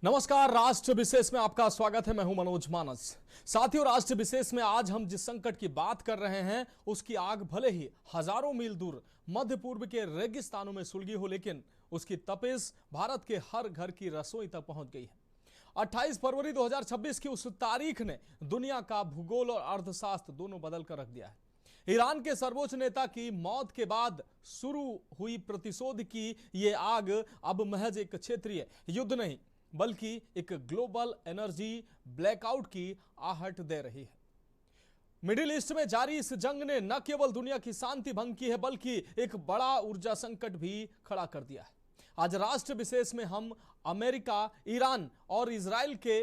नमस्कार। राष्ट्र विशेष में आपका स्वागत है। मैं हूं मनोज मानस। साथियों, राष्ट्र विशेष में आज हम जिस संकट की बात कर रहे हैं उसकी आग भले ही हजारों मील दूर मध्य पूर्व के रेगिस्तानों में सुलगी हो, लेकिन उसकी तपिश भारत के हर घर की रसोई तक पहुंच गई है। 28 फरवरी 2026 की उस तारीख ने दुनिया का भूगोल और अर्थशास्त्र दोनों बदल कर रख दिया है। ईरान के सर्वोच्च नेता की मौत के बाद शुरू हुई प्रतिशोध की यह आग अब महज एक क्षेत्रीय युद्ध नहीं बल्कि एक ग्लोबल एनर्जी ब्लैकआउट की आहट दे रही है। मिडिल ईस्ट में जारी इस जंग ने न केवल दुनिया की शांति भंग की है बल्कि एक बड़ा ऊर्जा संकट भी खड़ा कर दिया है। आज राष्ट्र विशेष में हम अमेरिका, ईरान और इजराइल के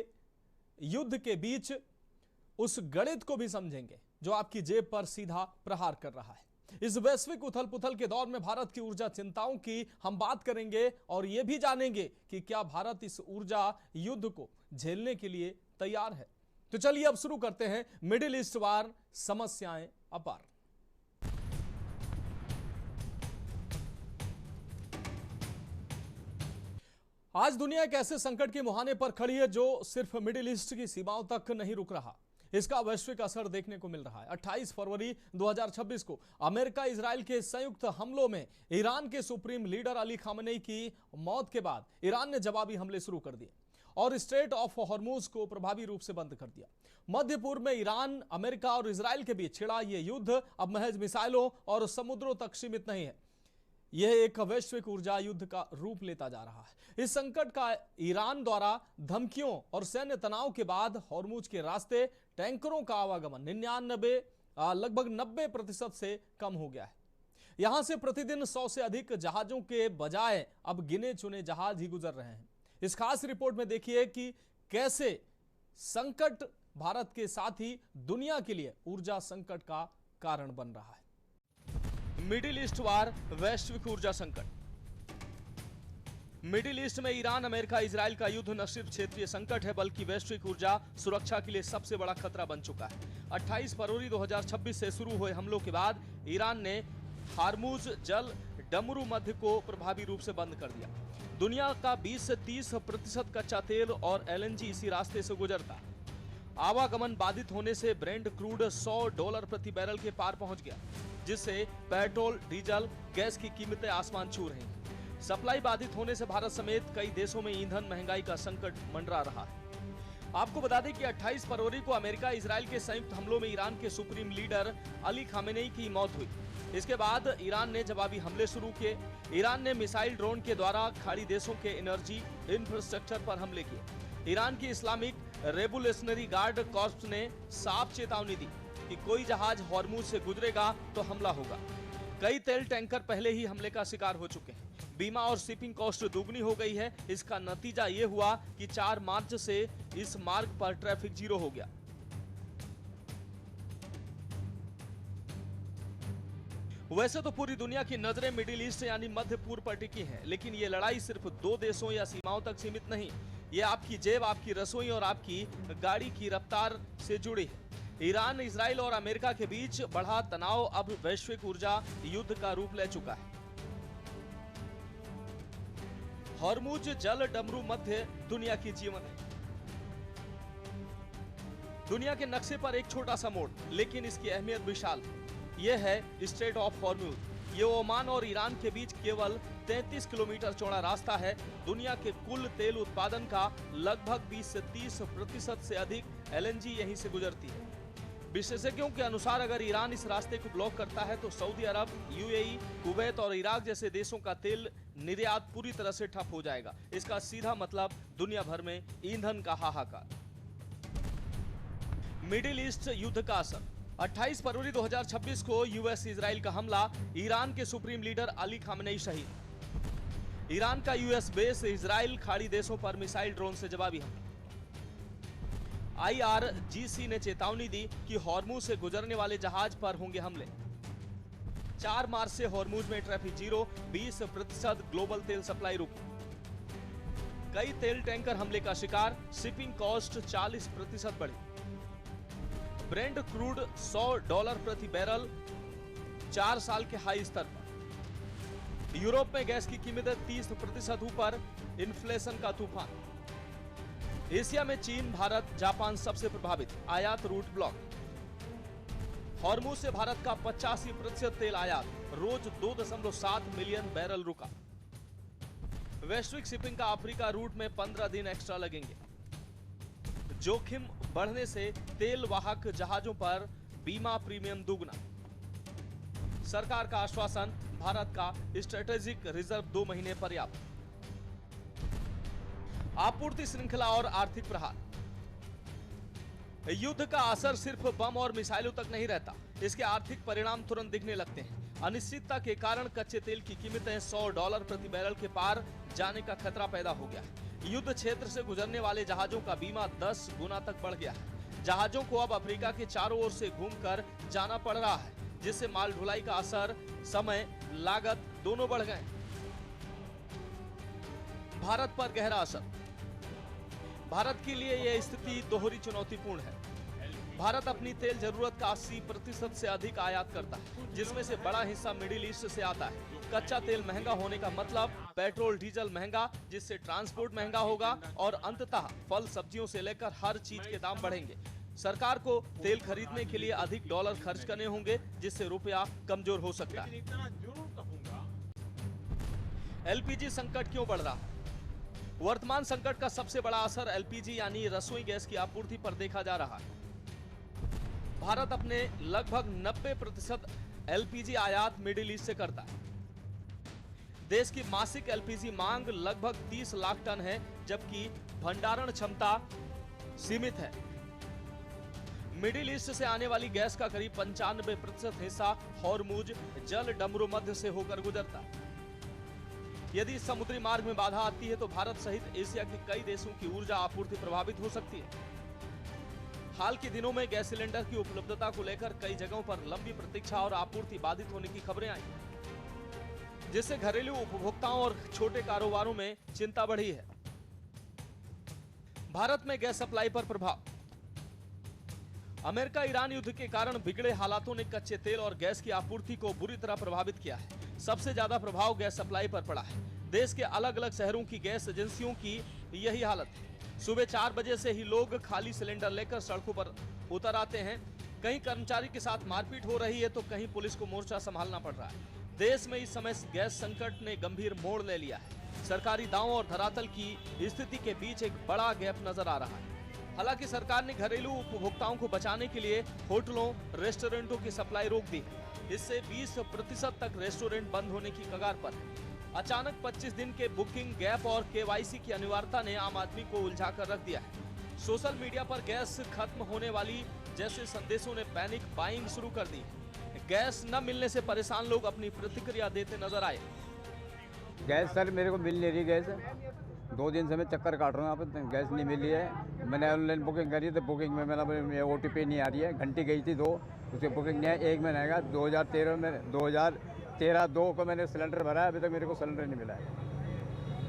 युद्ध के बीच उस गणित को भी समझेंगे जो आपकी जेब पर सीधा प्रहार कर रहा है। इस वैश्विक उथल पुथल के दौर में भारत की ऊर्जा चिंताओं की हम बात करेंगे और यह भी जानेंगे कि क्या भारत इस ऊर्जा युद्ध को झेलने के लिए तैयार है। तो चलिए अब शुरू करते हैं मिडिल ईस्ट वार, समस्याएं अपार। आज दुनिया एक ऐसे संकट के मुहाने पर खड़ी है जो सिर्फ मिडिल ईस्ट की सीमाओं तक नहीं रुक रहा, इसका वैश्विक असर देखने को मिल रहा है। 28 फरवरी 2026 को अमेरिका इजराइल के संयुक्त हमलों में ईरान के सुप्रीम लीडर अली खामेनेई की मौत के बाद ईरान ने जवाबी हमले शुरू कर दिए और स्ट्रेट ऑफ हॉर्मुज को प्रभावी रूप से बंद कर दिया। मध्य पूर्व में ईरान, अमेरिका और इजराइल के बीच छिड़ा यह युद्ध अब महज मिसाइलों और समुद्रों तक सीमित नहीं है, यह एक वैश्विक ऊर्जा युद्ध का रूप लेता जा रहा है। इस संकट का ईरान द्वारा धमकियों और सैन्य तनाव के बाद हॉर्मुज के रास्ते टैंकरों का आवागमन लगभग 90% से कम हो गया है। यहां से प्रतिदिन 100 से अधिक जहाजों के बजाय अब गिने चुने जहाज ही गुजर रहे हैं। इस खास रिपोर्ट में देखिए कि कैसे संकट भारत के साथ ही दुनिया के लिए ऊर्जा संकट का कारण बन रहा है। मिडिल ईस्ट वार, वैश्विक ऊर्जा संकट। मिडिल ईस्ट में ईरान, अमेरिका, इजराइल का युद्ध न सिर्फ क्षेत्रीय संकट है बल्कि वैश्विक ऊर्जा सुरक्षा के लिए सबसे बड़ा खतरा बन चुका है। 28 फरवरी 2026 से शुरू हुए हमलों के बाद ईरान ने हॉर्मुज जल डमरू मध्य को प्रभावी रूप से बंद कर दिया। दुनिया का 20 से 30% कच्चा तेल और एलएनजी इसी रास्ते से गुजरता है। आवागमन बाधित होने से ब्रेंट क्रूड $100 प्रति बैरल के पार पहुंच गया, जिससे पेट्रोल, डीजल, गैस की कीमतें आसमान छू रही हैं। सप्लाई बाधित होने से भारत समेत कई देशों में ईंधन महंगाई का संकट मंडरा रहा है। आपको बता दें कि 28 फरवरी को अमेरिका इजराइल के संयुक्त हमलों में ईरान के सुप्रीम लीडर अली खामेनेई की मौत हुई। इसके बाद ईरान ने जवाबी हमले शुरू किए। ईरान ने मिसाइल ड्रोन के द्वारा खाड़ी देशों के एनर्जी इंफ्रास्ट्रक्चर पर हमले किए। ईरान की इस्लामिक रेवोल्यूशनरी गार्ड कॉर्प्स ने साफ चेतावनी दी कि कोई जहाज हॉर्मुज से गुजरेगा तो हमला होगा। कई तेल टैंकर पहले ही हमले का शिकार हो चुके हैं। बीमा और शिपिंग कॉस्ट दुगनी हो गई है। इसका नतीजा यह हुआ कि 4 मार्च से इस मार्ग पर ट्रैफिक जीरो हो गया। वैसे तो पूरी दुनिया की नजरें मिडिल ईस्ट यानी मध्य पूर्व पर टिकी हैं, लेकिन ये लड़ाई सिर्फ 2 देशों या सीमाओं तक सीमित नहीं। ये आपकी जेब, आपकी रसोई और आपकी गाड़ी की रफ्तार से जुड़ी है। ईरान, इजराइल और अमेरिका के बीच बढ़ा तनाव अब वैश्विक ऊर्जा युद्ध का रूप ले चुका है। हॉर्मुज जल डमरू मध्य दुनिया की जीवन है। दुनिया के नक्शे पर एक छोटा सा मोड़, लेकिन इसकी अहमियत विशाल है। यह है स्ट्रेट ऑफ हॉर्मुज। ये ओमान और ईरान के बीच केवल 33 किलोमीटर चौड़ा रास्ता है। दुनिया के कुल तेल उत्पादन का लगभग 20 से 30% से अधिक एलएनजी यहीं से गुजरती है। विशेषज्ञों के अनुसार अगर ईरान इस रास्ते को ब्लॉक करता है तो सऊदी अरब, यूएई, कुवैत और इराक जैसे देशों का तेल निर्यात पूरी तरह से ठप हो जाएगा। इसका सीधा मतलब दुनिया भर में ईंधन का हाहाकार। मिडिल ईस्ट युद्ध का असर। 28 फरवरी 2026 को यूएस इजराइल का हमला, ईरान के सुप्रीम लीडर अली खामेनेई शहीद। ईरान का यूएस बेस इजराइल खाड़ी देशों पर मिसाइल ड्रोन से जवाबी हमला। IRGC ने चेतावनी दी कि हॉर्मुज से गुजरने वाले जहाज पर होंगे हमले। 4 मार्च से हॉर्मुज में ट्रैफिक जीरो, 20% ग्लोबल तेल सप्लाई रुकी। कई तेल टैंकर हमले का शिकार, शिपिंग कॉस्ट 40% बढ़ी। ब्रेंट क्रूड $100 प्रति बैरल 4 साल के हाई स्तर पर। यूरोप में गैस की कीमतें 30% ऊपर, इन्फ्लेशन का तूफान। एशिया में चीन, भारत, जापान सबसे प्रभावित। आयात रूट ब्लॉक। हॉर्मुज से भारत का 85% तेल आयात, रोज 2.7 मिलियन बैरल रुका। वैश्विक शिपिंग का अफ्रीका रूट में 15 दिन एक्स्ट्रा लगेंगे। जोखिम बढ़ने से तेल वाहक जहाजों पर बीमा प्रीमियम दुगना। सरकार का आश्वासन, भारत का स्ट्रेटेजिक रिजर्व 2 महीने पर्याप्त। आपूर्ति श्रृंखला और आर्थिक प्रहार। युद्ध का असर सिर्फ बम और मिसाइलों तक नहीं रहता, इसके आर्थिक परिणाम तुरंत दिखने लगते हैं। अनिश्चितता के कारण कच्चे तेल की कीमतें $100 प्रति बैरल के पार जाने का खतरा पैदा हो गया है। युद्ध क्षेत्र से गुजरने वाले जहाजों का बीमा 10 गुना तक बढ़ गया है। जहाजों को अब अफ्रीका के चारों ओर से घूमकर जाना पड़ रहा है, जिससे माल ढुलाई का असर, समय, लागत दोनों बढ़ गए। भारत पर गहरा असर। भारत के लिए यह स्थिति दोहरी चुनौतीपूर्ण है। भारत अपनी तेल जरूरत का 80% से अधिक आयात करता है, जिसमें से बड़ा हिस्सा मिडिल ईस्ट से आता है। कच्चा तेल महंगा होने का मतलब पेट्रोल डीजल महंगा, जिससे ट्रांसपोर्ट महंगा होगा और अंततः फल सब्जियों से लेकर हर चीज के दाम बढ़ेंगे। सरकार को तेल खरीदने के लिए अधिक डॉलर खर्च करने होंगे, जिससे रुपया कमजोर हो सकता है। एलपीजी संकट क्यों बढ़ रहा है? वर्तमान संकट का सबसे बड़ा असर एलपीजी यानी रसोई गैस की आपूर्ति पर देखा जा रहा है। भारत अपने लगभग 90% एलपीजी आयात मिडिल ईस्ट से करता है। देश की मासिक एलपीजी मांग लगभग 30 लाख टन है, जबकि भंडारण क्षमता सीमित है। मिडिल ईस्ट से आने वाली गैस का करीब 95% हिस्सा हॉर्मुज जल डमरू मध्य से होकर गुजरता है। यदि समुद्री मार्ग में बाधा आती है तो भारत सहित एशिया के कई देशों की ऊर्जा आपूर्ति प्रभावित हो सकती है। हाल के दिनों में गैस सिलेंडर की उपलब्धता को लेकर कई जगहों पर लंबी प्रतीक्षा और आपूर्ति बाधित होने की खबरें आई, जिससे घरेलू उपभोक्ताओं और छोटे कारोबारों में चिंता बढ़ी है। भारत में गैस सप्लाई पर प्रभाव। अमेरिका ईरान युद्ध के कारण बिगड़े हालातों ने कच्चे तेल और गैस की आपूर्ति को बुरी तरह प्रभावित किया है। सबसे ज्यादा प्रभाव गैस सप्लाई पर पड़ा है। देश के अलग अलग शहरों की गैस एजेंसियों की यही हालत है। सुबह 4 बजे से ही लोग खाली सिलेंडर लेकर सड़कों पर उतर आते हैं। कहीं कर्मचारी के साथ मारपीट हो रही है तो कहीं पुलिस को मोर्चा संभालना पड़ रहा है। देश में इस समय गैस संकट ने गंभीर मोड़ ले लिया है। सरकारी दावों और धरातल की स्थिति के बीच एक बड़ा गैप नजर आ रहा है। हालांकि सरकार ने घरेलू उपभोक्ताओं को बचाने के लिए होटलों, रेस्टोरेंटों की सप्लाई रोक दी। इससे 20% तक रेस्टोरेंट बंद होने की कगार पर है। अचानक 25 दिन के बुकिंग गैप और केवाईसी की अनिवार्यता ने आम आदमी को उलझा कर रख दिया है। सोशल मीडिया पर गैस खत्म होने वाली जैसे संदेशों ने पैनिक बाइंग शुरू कर दी। गैस न मिलने से परेशान लोग अपनी प्रतिक्रिया देते नजर आए। गैस सर मेरे को मिल नहीं रही गैस। 2 दिन से मैं चक्कर काट रहा हूँ, यहाँ पर गैस नहीं मिल रही है। मैंने ऑनलाइन बुकिंग करी तो बुकिंग में मेरा OTP नहीं आ रही है। घंटी गई थी 2, उसकी बुकिंग नहीं है। 1 महीने का 2013 में 2013-2 को मैंने सिलेंडर भरा है, अभी तक मेरे को सिलेंडर नहीं मिला है।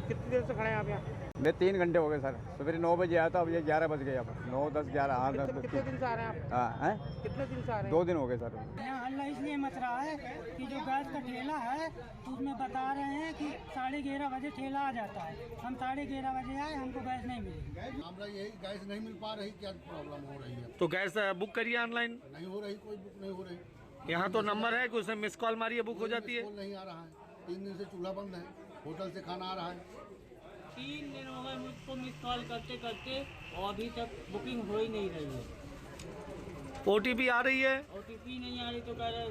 कितनी देर से खड़े हैं आप यहाँ? मैं 3 घंटे हो गए सर। सुबह 9 बजे आया था, अब ये 11 बज गए। यहाँ पर 9, 10, 11। हाँ, कितने दिन से आ रहे हैं आप? हाँ हैं? कितने दिन से आ रहे हैं? 2 दिन हो गए सर। यहाँ हल्ला इसलिए मच रहा है कि जो गैस का ठेला है तो उसमें बता रहे हैं कि 11:30 बजे ठेला आ जाता है। हम 11:30 बजे आए, हमको गैस नहीं मिली। हमारा यही गैस नहीं मिल पा रही, क्या प्रॉब्लम हो रही है? तो गैस बुक करिए ऑनलाइन। नहीं हो रही, कोई बुक नहीं हो रही। यहाँ तो नंबर है कि उसमें मिस कॉल मारिए बुक हो जाती है। कॉल नहीं आ रहा है। 3 दिन से चूल्हा बंद है, होटल से खाना आ रहा है। 3 दिन हो गए मुझको मिस कॉल करते करते और अभी तक बुकिंग हो ही नहीं रही है। OTP आ रही है? OTP नहीं आ रही तो कह रहे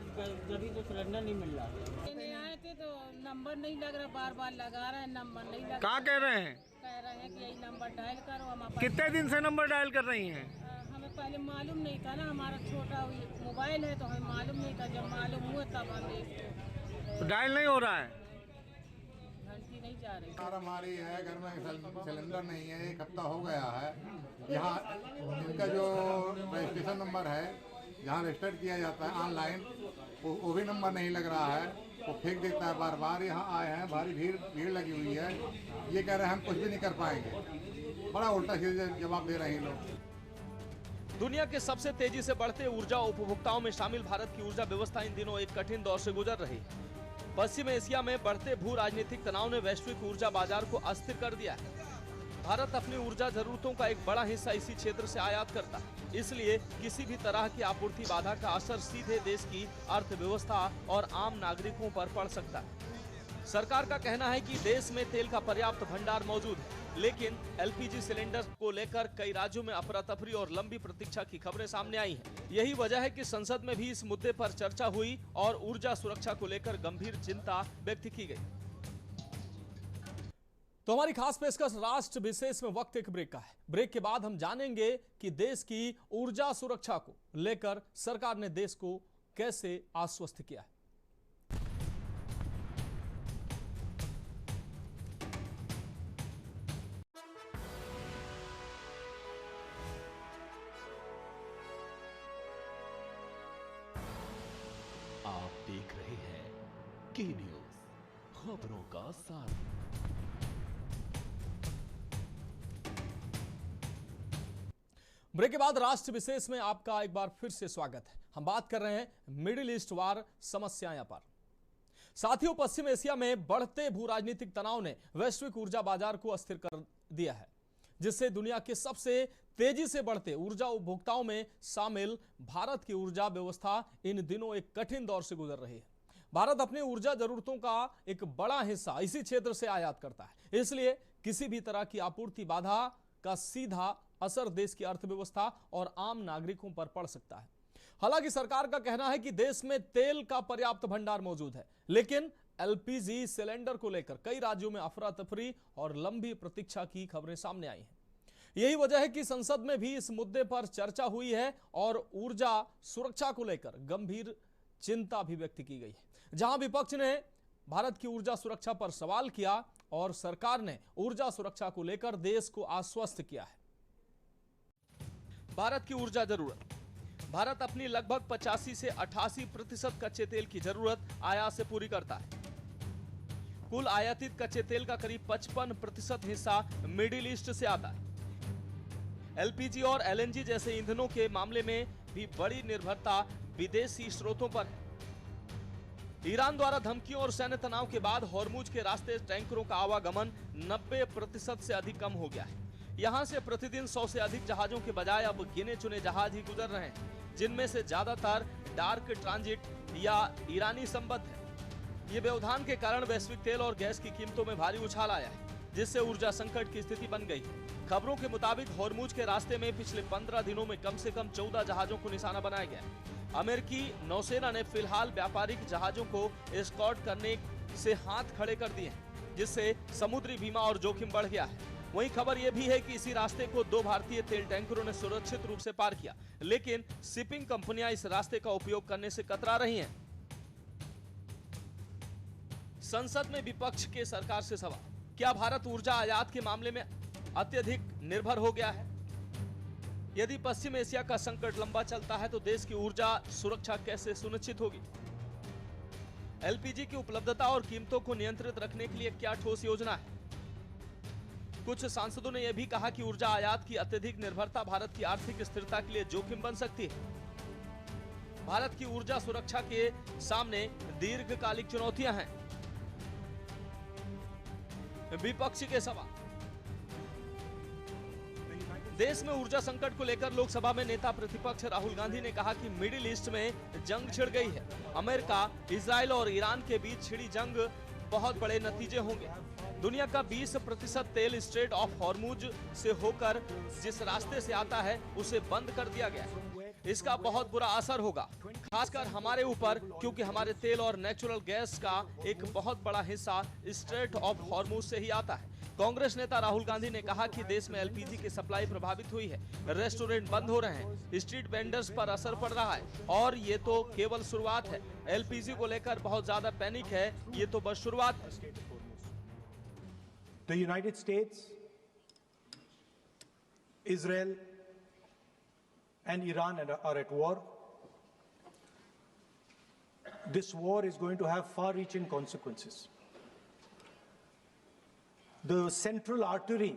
जभी तो सिलेंडर नहीं मिल रहा। नहीं आए थे तो नंबर नहीं लग रहा, बार बार लगा रहे हैं, नंबर नहीं लग कहाँ कह रहे हैं? कह रहे हैं कि यही नंबर डायल करो। हम कितने दिन से नंबर डायल कर रही हैं? हमें पहले मालूम नहीं था ना, हमारा छोटा मोबाइल है तो हमें मालूम नहीं था। जब मालूम हुआ तब हमें तो डायल नहीं हो रहा है। घंटी नहीं जा रही। हमारी है घर में सिलेंडर नहीं है, 1 हफ्ता हो गया है। यहाँ इनका जो रजिस्ट्रेशन नंबर है, जहाँ रजिस्टर किया जाता है ऑनलाइन, वो भी नंबर नहीं लग रहा है। वो फेंक देता है बार बार। यहाँ आए हैं, भारी भीड़ लगी हुई है। ये कह रहे हैं हम कुछ भी नहीं कर पाएंगे। बड़ा उल्टा सीधा जवाब दे रहे हैं लोग। दुनिया के सबसे तेजी से बढ़ते ऊर्जा उपभोक्ताओं में शामिल भारत की ऊर्जा व्यवस्था इन दिनों एक कठिन दौर से गुजर रही है। पश्चिम एशिया में बढ़ते भू राजनीतिक तनाव ने वैश्विक ऊर्जा बाजार को अस्थिर कर दिया है। भारत अपनी ऊर्जा जरूरतों का एक बड़ा हिस्सा इसी क्षेत्र से आयात करता है, इसलिए किसी भी तरह की आपूर्ति बाधा का असर सीधे देश की अर्थव्यवस्था और आम नागरिकों पर पड़ सकता है। सरकार का कहना है कि देश में तेल का पर्याप्त भंडार मौजूद है, लेकिन एलपीजी सिलेंडर को लेकर कई राज्यों में अफरा तफरी और लंबी प्रतीक्षा की खबरें सामने आई हैं। यही वजह है कि संसद में भी इस मुद्दे पर चर्चा हुई और ऊर्जा सुरक्षा को लेकर गंभीर चिंता व्यक्त की गई। तो हमारी खास पेशकश राष्ट्र विशेष में वक्त एक ब्रेक का है। ब्रेक के बाद हम जानेंगे कि देश की ऊर्जा सुरक्षा को लेकर सरकार ने देश को कैसे आश्वस्त किया है। आप देख रहे हैं के न्यूज, खबरों का सार। ब्रेक के बाद राष्ट्र विशेष में आपका एक बार फिर से स्वागत है। हम बात कर रहे हैं मिडिल ईस्ट वार समस्याएं पर। साथियों, पश्चिम एशिया में बढ़ते भू राजनीतिक तनाव ने वैश्विक ऊर्जा बाजार को अस्थिर कर दिया है, जिससे दुनिया के सबसे तेजी से बढ़ते ऊर्जा उपभोक्ताओं में शामिल भारत की ऊर्जा व्यवस्था इन दिनों एक कठिन दौर से गुजर रही है। भारत अपनी ऊर्जा जरूरतों का एक बड़ा हिस्सा इसी क्षेत्र से आयात करता है, इसलिए किसी भी तरह की आपूर्ति बाधा का सीधा असर देश की अर्थव्यवस्था और आम नागरिकों पर पड़ सकता है। हालांकि सरकार का कहना है कि देश में तेल का पर्याप्त भंडार मौजूद है, लेकिन एलपीजी सिलेंडर को लेकर कई राज्यों में अफरा तफरी और लंबी प्रतीक्षा की खबरें सामने आई हैं। यही वजह है कि संसद में भी इस मुद्दे पर चर्चा हुई है और ऊर्जा सुरक्षा को लेकर गंभीर चिंता भी व्यक्त की गई है। जहां विपक्ष ने भारत की ऊर्जा सुरक्षा पर सवाल किया और सरकार ने ऊर्जा सुरक्षा को लेकर देश को आश्वस्त किया है। भारत की ऊर्जा जरूरत। भारत अपनी लगभग 85 से 88% कच्चे तेल की जरूरत आयात से पूरी करता है। कुल आयातित कच्चे तेल का करीब 55% हिस्सा मिडिल ईस्ट से आता है। एलपीजी और एलएनजी जैसे ईंधनों के मामले में भी बड़ी निर्भरता विदेशी स्रोतों पर है। ईरान द्वारा धमकियों और सैन्य तनाव के बाद हॉर्मुज के रास्ते टैंकरों का आवागमन 90% से अधिक कम हो गया है। यहां से प्रतिदिन 100 से अधिक जहाजों के बजाय अब गिने चुने जहाज ही गुजर रहे हैं, जिनमें से ज्यादातर डार्क ट्रांजिट या ईरानी संबद्ध है। ये व्यवधान के कारण वैश्विक तेल और गैस की कीमतों में भारी उछाल आया है, जिससे ऊर्जा संकट की स्थिति बन गई है। खबरों के मुताबिक हॉर्मुज के रास्ते में पिछले 15 दिनों में कम से कम 14 जहाजों को निशाना बनाया गया है। अमेरिकी नौसेना ने फिलहाल व्यापारिक जहाजों को एस्कॉर्ट करने से हाथ खड़े कर दिए हैं, जिससे समुद्री बीमा और जोखिम बढ़ गया है। वहीं खबर यह भी है कि इसी रास्ते को 2 भारतीय तेल टैंकरों ने सुरक्षित रूप से पार किया, लेकिन शिपिंग कंपनियां इस रास्ते का उपयोग करने से कतरा रही हैं। संसद में विपक्ष के सरकार से सवाल, क्या भारत ऊर्जा आयात के मामले में अत्यधिक निर्भर हो गया है? यदि पश्चिम एशिया का संकट लंबा चलता है तो देश की ऊर्जा सुरक्षा कैसे सुनिश्चित होगी? एलपीजी की उपलब्धता और कीमतों को नियंत्रित रखने के लिए क्या ठोस योजना है? कुछ सांसदों ने यह भी कहा कि ऊर्जा आयात की अत्यधिक निर्भरता भारत की आर्थिक स्थिरता के लिए जोखिम बन सकती है। भारत की ऊर्जा सुरक्षा के सामने दीर्घकालिक चुनौतियां हैं। विपक्ष के सवाल। देश में ऊर्जा संकट को लेकर लोकसभा में नेता प्रतिपक्ष राहुल गांधी ने कहा कि मिडिल ईस्ट में जंग छिड़ गई है। अमेरिका, इजराइल और ईरान के बीच छिड़ी जंग बहुत बड़े नतीजे होंगे। दुनिया का 20% तेल स्ट्रेट ऑफ हॉर्मुज से होकर जिस रास्ते से आता है उसे बंद कर दिया गया है। इसका बहुत बुरा असर होगा, खासकर हमारे ऊपर, क्योंकि हमारे तेल और नेचुरल गैस का एक बहुत बड़ा हिस्सा स्ट्रेट ऑफ हॉर्मुज से ही आता है। कांग्रेस नेता राहुल गांधी ने कहा कि देश में एलपीजी की सप्लाई प्रभावित हुई है, रेस्टोरेंट बंद हो रहे हैं, स्ट्रीट वेंडर्स पर असर पड़ रहा है और ये तो केवल शुरुआत है। एलपीजी को लेकर बहुत ज्यादा पैनिक है, ये तो बस शुरुआत है। The United States, Israel, and Iran are at war. This war is going to have far-reaching consequences. The central artery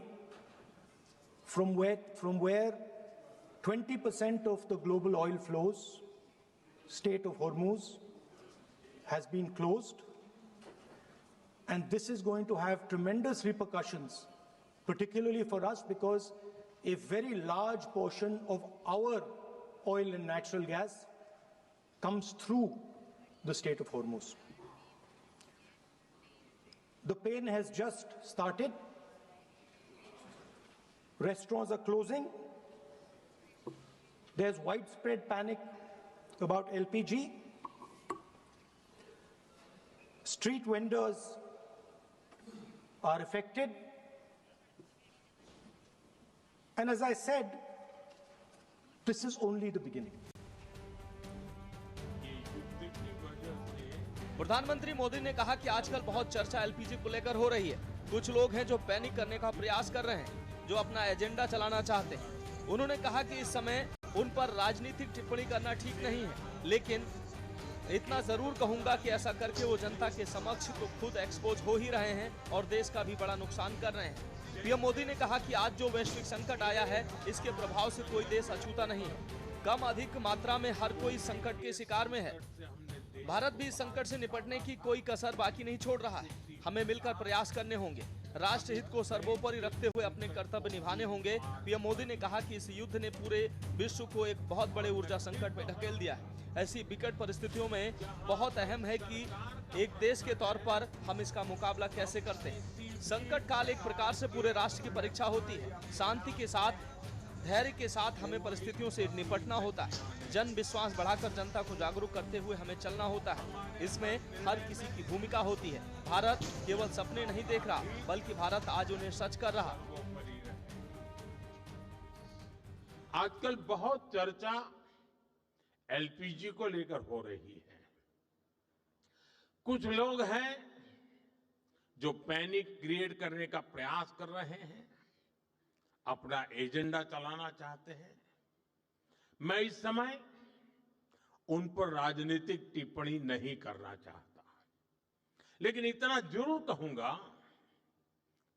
from where 20% of the global oil flows, Strait of Hormuz, has been closed. And this is going to have tremendous repercussions particularly for us because a very large portion of our oil and natural gas comes through the Strait of Hormuz. The pain has just started. Restaurants are closing. There's widespread panic about LPG. Street vendors are affected. And as I said, this is only the beginning. प्रधानमंत्री मोदी ने कहा कि आजकल बहुत चर्चा LPG को लेकर हो रही है। कुछ लोग हैं जो पैनिक करने का प्रयास कर रहे हैं, जो अपना एजेंडा चलाना चाहते हैं। उन्होंने कहा कि इस समय उन पर राजनीतिक टिप्पणी करना ठीक नहीं है, लेकिन इतना जरूर कहूंगा कि ऐसा करके वो जनता के समक्ष तो खुद एक्सपोज हो ही रहे हैं और देश का भी बड़ा नुकसान कर रहे हैं। पीएम मोदी ने कहा कि आज जो वैश्विक संकट आया है, इसके प्रभाव से कोई देश अछूता नहीं है। कम अधिक मात्रा में हर कोई संकट के शिकार में है। भारत भी इस संकट से निपटने की कोई कसर बाकी नहीं छोड़ रहा है। हमें मिलकर प्रयास करने होंगे, राष्ट्र हित को सर्वोपरि रखते हुए अपने कर्तव्य निभाने होंगे। पीएम मोदी ने कहा कि इस युद्ध ने पूरे विश्व को एक बहुत बड़े ऊर्जा संकट में ढकेल दिया है। ऐसी विकट परिस्थितियों में बहुत अहम है कि एक देश के तौर पर हम इसका मुकाबला कैसे करते हैं। संकट काल एक प्रकार से पूरे राष्ट्र की परीक्षा होती है। शांति के साथ, धैर्य के साथ हमें परिस्थितियों से निपटना होता है। जन विश्वास बढ़ाकर जनता को जागरूक करते हुए हमें चलना होता है। इसमें हर किसी की भूमिका होती है। भारत केवल सपने नहीं देख रहा, बल्कि भारत आज उन्हें सच कर रहा। आजकल बहुत चर्चा एलपीजी को लेकर हो रही है। कुछ लोग हैं जो पैनिक क्रिएट करने का प्रयास कर रहे हैं, अपना एजेंडा चलाना चाहते हैं। मैं इस समय उन पर राजनीतिक टिप्पणी नहीं करना चाहता, लेकिन इतना जरूर कहूंगा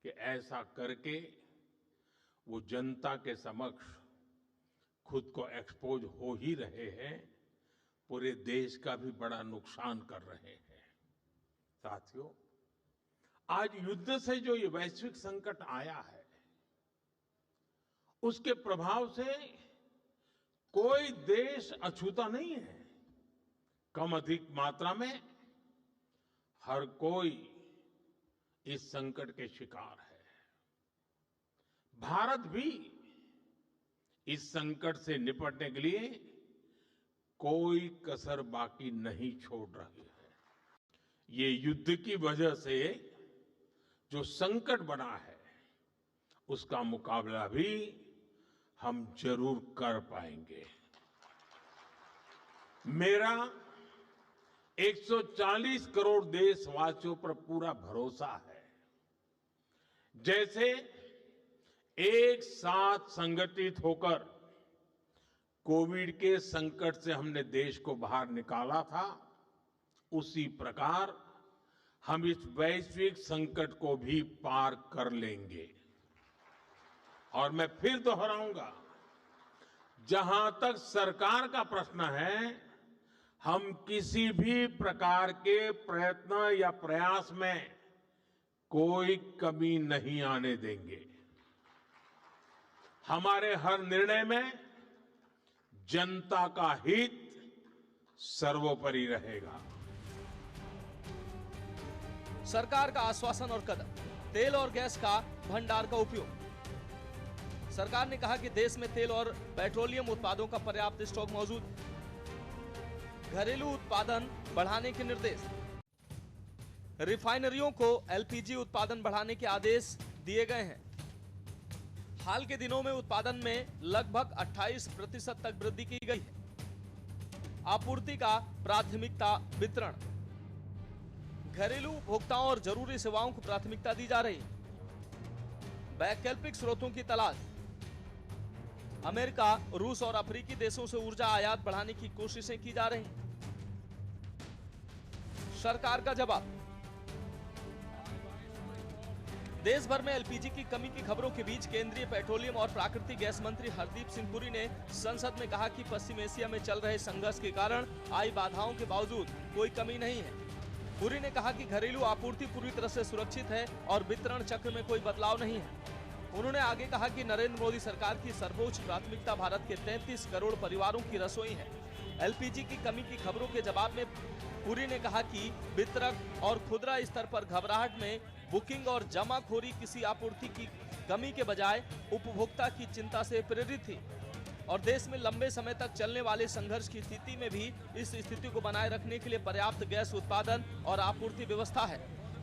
कि ऐसा करके वो जनता के समक्ष खुद को एक्सपोज हो ही रहे हैं, पूरे देश का भी बड़ा नुकसान कर रहे हैं। साथियों, आज युद्ध से जो ये वैश्विक संकट आया है, उसके प्रभाव से कोई देश अछूता नहीं है। कम अधिक मात्रा में हर कोई इस संकट के शिकार है। भारत भी इस संकट से निपटने के लिए कोई कसर बाकी नहीं छोड़ रही है। ये युद्ध की वजह से जो संकट बना है, उसका मुकाबला भी हम जरूर कर पाएंगे। मेरा 140 करोड़ देशवासियों पर पूरा भरोसा है। जैसे एक साथ संगठित होकर कोविड के संकट से हमने देश को बाहर निकाला था, उसी प्रकार हम इस वैश्विक संकट को भी पार कर लेंगे। और मैं फिर दोहराऊंगा, जहां तक सरकार का प्रश्न है, हम किसी भी प्रकार के प्रयत्न या प्रयास में कोई कमी नहीं आने देंगे। हमारे हर निर्णय में जनता का हित सर्वोपरि रहेगा। सरकार का आश्वासन और कदम, तेल और गैस का भंडार का उपयोग। सरकार ने कहा कि देश में तेल और पेट्रोलियम उत्पादों का पर्याप्त स्टॉक मौजूद। घरेलू उत्पादन बढ़ाने के निर्देश। रिफाइनरियों को एलपीजी उत्पादन बढ़ाने के आदेश दिए गए हैं। हाल के दिनों में उत्पादन में लगभग 28% तक वृद्धि की गई है। आपूर्ति का प्राथमिकता वितरण। घरेलू उपभोक्ताओं और जरूरी सेवाओं को प्राथमिकता दी जा रही है। वैकल्पिक स्रोतों की तलाश। अमेरिका, रूस और अफ्रीकी देशों से ऊर्जा आयात बढ़ाने की कोशिशें की जा रही हैं। सरकार का जवाब। देश भर में एलपीजी की कमी की खबरों के बीच केंद्रीय पेट्रोलियम और प्राकृतिक गैस मंत्री हरदीप सिंह पुरी ने संसद में कहा कि पश्चिम एशिया में चल रहे संघर्ष के कारण आई बाधाओं के बावजूद कोई कमी नहीं है। पुरी ने कहा कि घरेलू आपूर्ति पूरी तरह से सुरक्षित है और वितरण चक्र में कोई बदलाव नहीं है। उन्होंने आगे कहा कि नरेंद्र मोदी सरकार की सर्वोच्च प्राथमिकता भारत के 33 करोड़ परिवारों की रसोई है। एलपीजी की कमी की खबरों के जवाब में पुरी ने कहा कि वितरक और खुदरा स्तर पर घबराहट में बुकिंग और जमाखोरी किसी आपूर्ति की कमी के बजाय उपभोक्ता की चिंता से प्रेरित थी और देश में लंबे समय तक चलने वाले संघर्ष की स्थिति में भी इस स्थिति को बनाए रखने के लिए पर्याप्त गैस उत्पादन और आपूर्ति व्यवस्था है।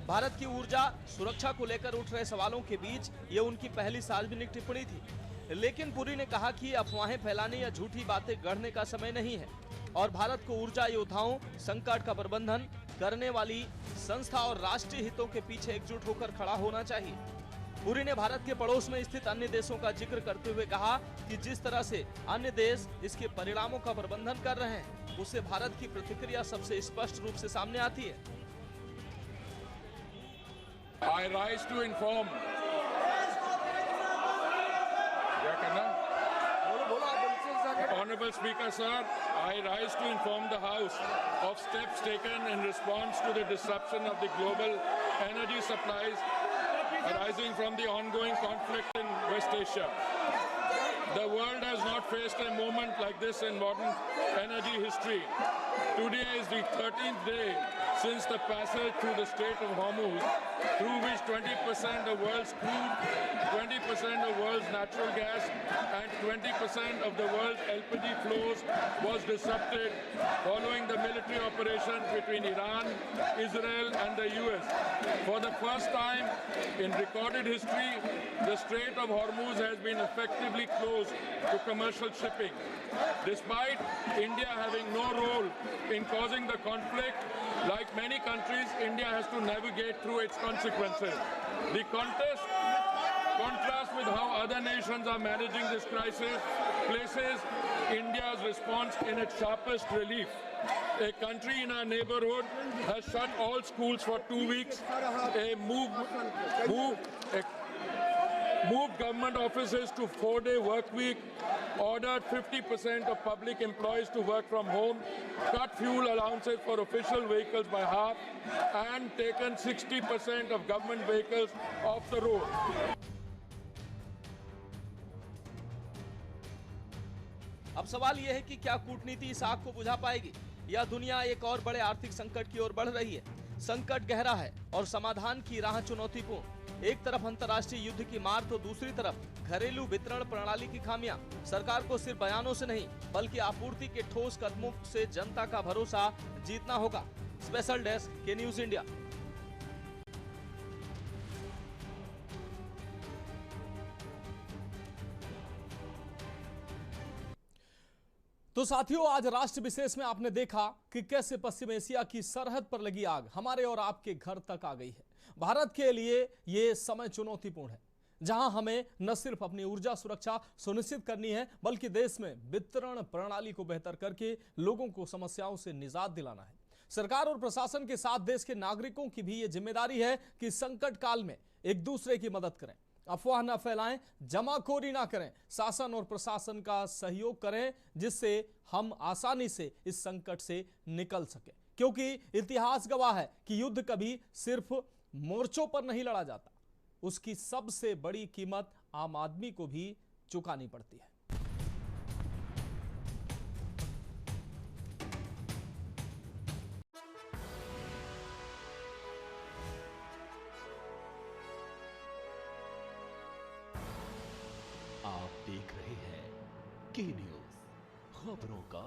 भारत की ऊर्जा सुरक्षा को लेकर उठ रहे सवालों के बीच ये उनकी पहली सार्वजनिक टिप्पणी थी। लेकिन पुरी ने कहा कि अफवाहें फैलाने या झूठी बातें गढ़ने का समय नहीं है और भारत को ऊर्जा योद्धाओं, संकट का प्रबंधन करने वाली संस्था और राष्ट्रीय हितों के पीछे एकजुट होकर खड़ा होना चाहिए। पुरी ने भारत के पड़ोस में स्थित अन्य देशों का जिक्र करते हुए कहा कि जिस तरह से अन्य देश इसके परिणामों का प्रबंधन कर रहे हैं, उससे भारत की प्रतिक्रिया सबसे स्पष्ट रूप से सामने आती है। I rise to inform. क्या करना? Honorable Speaker, sir, I rise to inform the House of steps taken in response to the disruption of the global energy supplies arising from the ongoing conflict in West Asia. The world has not faced a moment like this in modern energy history. Today is the 13th day since the passage through the Strait of Hormuz, through which 20% of world's crude, 20% of world's natural gas, and 20% of the world's LPG flows was disrupted following the military operations between Iran, Israel, and the US. For the first time in recorded history, the Strait of Hormuz has been effectively closed to commercial shipping. Despite India having no role in causing the conflict, like many countries, India has to navigate through its consequences. The contrast with how other nations are managing this crisis places India's response in its sharpest relief. A country in our neighborhood has shut all schools for 2 weeks, moved government offices to 4-day work week, ordered 50% of public employees to work from home, cut fuel allowances for official vehicles by half, and taken 60% of government vehicles off the road. अब सवाल यह है कि क्या कूटनीति इस आग को बुझा पाएगी या दुनिया एक और बड़े आर्थिक संकट की ओर बढ़ रही है। संकट गहरा है और समाधान की राह चुनौतीपूर्ण। एक तरफ अंतर्राष्ट्रीय युद्ध की मार तो दूसरी तरफ घरेलू वितरण प्रणाली की खामियां। सरकार को सिर्फ बयानों से नहीं बल्कि आपूर्ति के ठोस कदमों से जनता का भरोसा जीतना होगा। स्पेशल डेस्क के न्यूज इंडिया। तो साथियों, आज राष्ट्र विशेष में आपने देखा कि कैसे पश्चिम एशिया की सरहद पर लगी आग हमारे और आपके घर तक आ गई है। भारत के लिए यह समय चुनौतीपूर्ण है, जहां हमें न सिर्फ अपनी ऊर्जा सुरक्षा सुनिश्चित करनी है बल्कि देश में वितरण प्रणाली को बेहतर करके लोगों को समस्याओं से निजात दिलाना है। सरकार और प्रशासन के साथ देश के नागरिकों की भी यह जिम्मेदारी है कि संकट काल में एक दूसरे की मदद करें, अफवाह न फैलाएं, जमाखोरी ना करें, शासन और प्रशासन का सहयोग करें, जिससे हम आसानी से इस संकट से निकल सकें। क्योंकि इतिहास गवाह है कि युद्ध कभी सिर्फ मोर्चों पर नहीं लड़ा जाता, उसकी सबसे बड़ी कीमत आम आदमी को भी चुकानी पड़ती है। आप देख रहे हैं के न्यूज, खबरों का